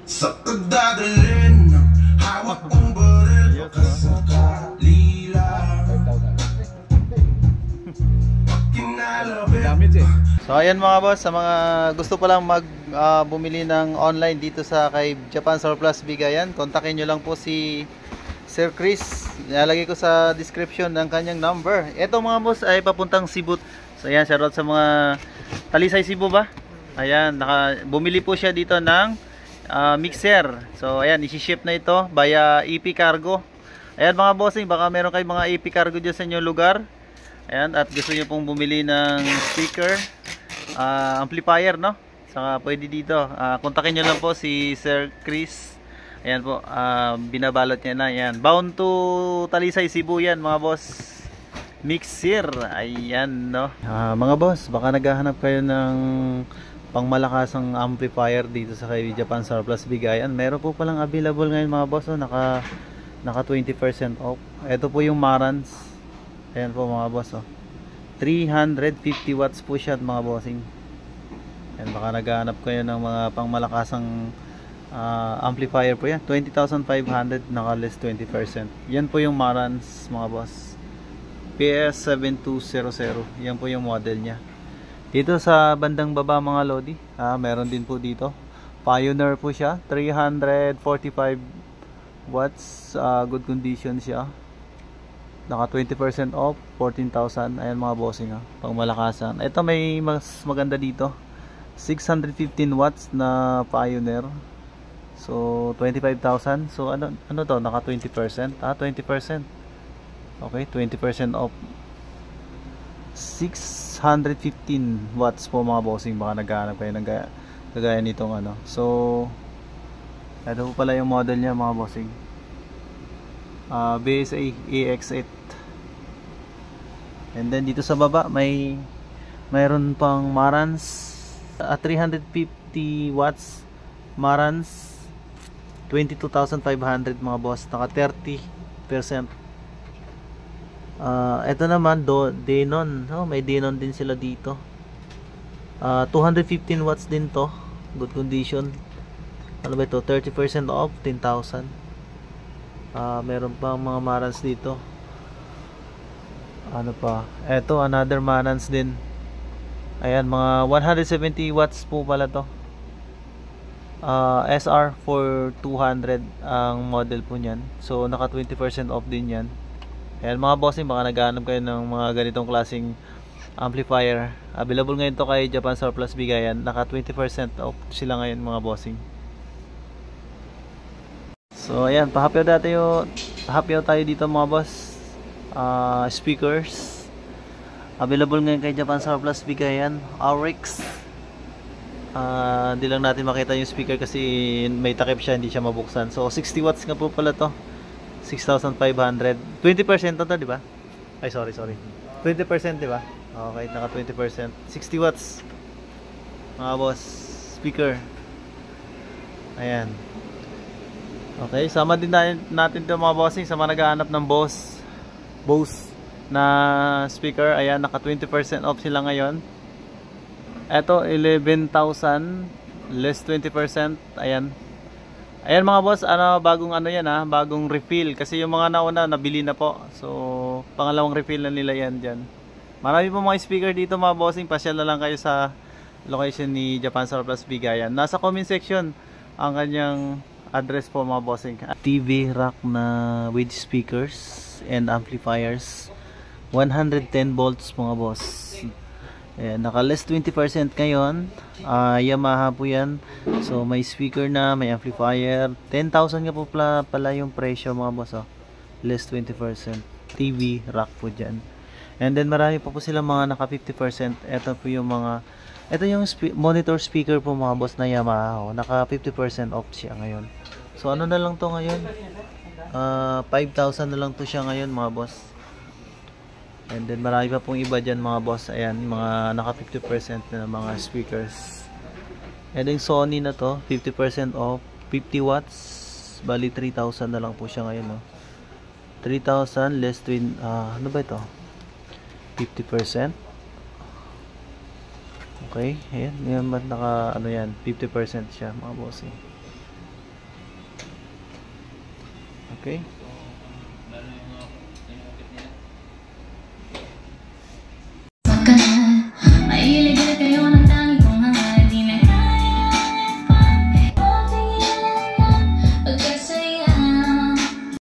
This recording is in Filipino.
Sa pagdadalhin ng hawak kong baril Pagkasakali lang So ayan mga boss, sa mga gusto pa lang bumili ng online dito sa kay Japan Surplus Bigayan, kontakin nyo lang po si Sir Chris. Nilalagay ko sa description ng kanyang number. Ito mga boss ay papuntang Cebu. So ayan, shoutout sa mga Talisay Cebu ba? Ayan, bumili po siya dito ng mixer. So ayan, isi-ship na ito via EP Cargo. Ayan mga bossing, baka meron kayong mga EP Cargo dyan sa inyong lugar. Ayan, at gusto nyo pong bumili ng speaker, amplifier, no? Saka pwede dito, kontakin nyo lang po si Sir Chris. Ayan po, binabalot niya na. Ayan, bound to Talisay Cebu yan mga boss. Mixer, ayan, no? Mga boss, baka naghahanap kayo ng pangmalakasang amplifier dito sa kay Japan Surplus Bigayan. Meron po palang available ngayon mga boss, no? Naka 20% off. Ito po yung Marantz. Ayan po mga boss, oh. 350 watts po siya mga bossing. Ayan, baka naghahanap kayo ng mga pangmalakasang amplifier po yan. 20,500, naka less 20%. Yan po yung Marantz mga boss. PS7200. Yan po yung model nya. Dito sa bandang baba mga lodi, meron din po dito. Pioneer po siya. 345 watts. Good condition siya. Naka 20% off, 14,000. Ayan mga bossing, pang malakasan. Ito may mas maganda dito, 615 watts na Pioneer. So 25,000. So ano to, naka 20%. 20%. Okay, 20% off, 615 watts po mga bossing. Baka naghahanap kayo ng kagaya nitong ano. So ito po pala yung model niya mga bossing. BSA AX8. And then dito sa baba mayroon pang Marantz, 350 watts Marantz, 22,500 mga boss, naka 30%. Ito naman Denon, may Denon din sila dito. 215 watts din to, good condition. Ano ba ito, 30% off, 10,000. Meron pa mga Marantz dito. Ano pa? Eto, another Marantz din. Ayan, mga 170 watts po pala to. SR for 200 ang model po niyan. So, naka 20% off din yan. Ayan mga bossing, baka naghahanap kayo ng mga ganitong klaseng amplifier. Available ngayon to kay Japan Surplus Bigayan. Naka 20% off sila ngayon mga bossing. So ayan, pahapyaw tayo dito mga boss. Speakers available ngayon kay Japan Surplus Bigayan, Aurix. Hindi lang natin makita yung speaker kasi may takip siya, hindi siya mabuksan. So 60 watts nga po pala to, 6,500. 20% to, di ba? Ay sorry 20%, di ba? Okay, naka 20%, 60 watts mga boss, speaker. Ayan. Okay, sama din natin ito mga bossing sa mga naghahanap ng Bose na speaker. Ayan, naka 20% off sila ngayon. Ito 11,000 less 20%. Ayan mga boss, bagong yan, bagong refill kasi yung mga nauna nabili na po. So pangalawang refill na nila yan dyan. Marami po mga speaker dito mga bossing. Pasyal na lang kayo sa location ni Japan Surplus Bigayan. Nasa comment section ang kanyang address po mga bossing. TV rack na with speakers and amplifiers, 110 volts mga boss. Ayan, naka less 20% ngayon. Yamaha po yan. So may speaker na, may amplifier. 10,000 nga po pala yung presyo mga boss, less 20%. TV rack po dyan. And then marami pa po sila mga naka 50%. Ito po yung ito yung monitor speaker po mga boss na Yamaha. Naka 50% off siya ngayon. So ano na lang to ngayon, 5,000 na lang to siya ngayon mga boss. And then marami pa pong iba dyan mga boss. Ayan, mga naka 50% na mga speakers. And then Sony na to, 50% off, 50 watts, bali 3,000 na lang po siya ngayon, 3,000 less twin, ano ba ito, 50%. Okay, ayan, yan, naka ano yan, 50% siya mga bossing. Okay.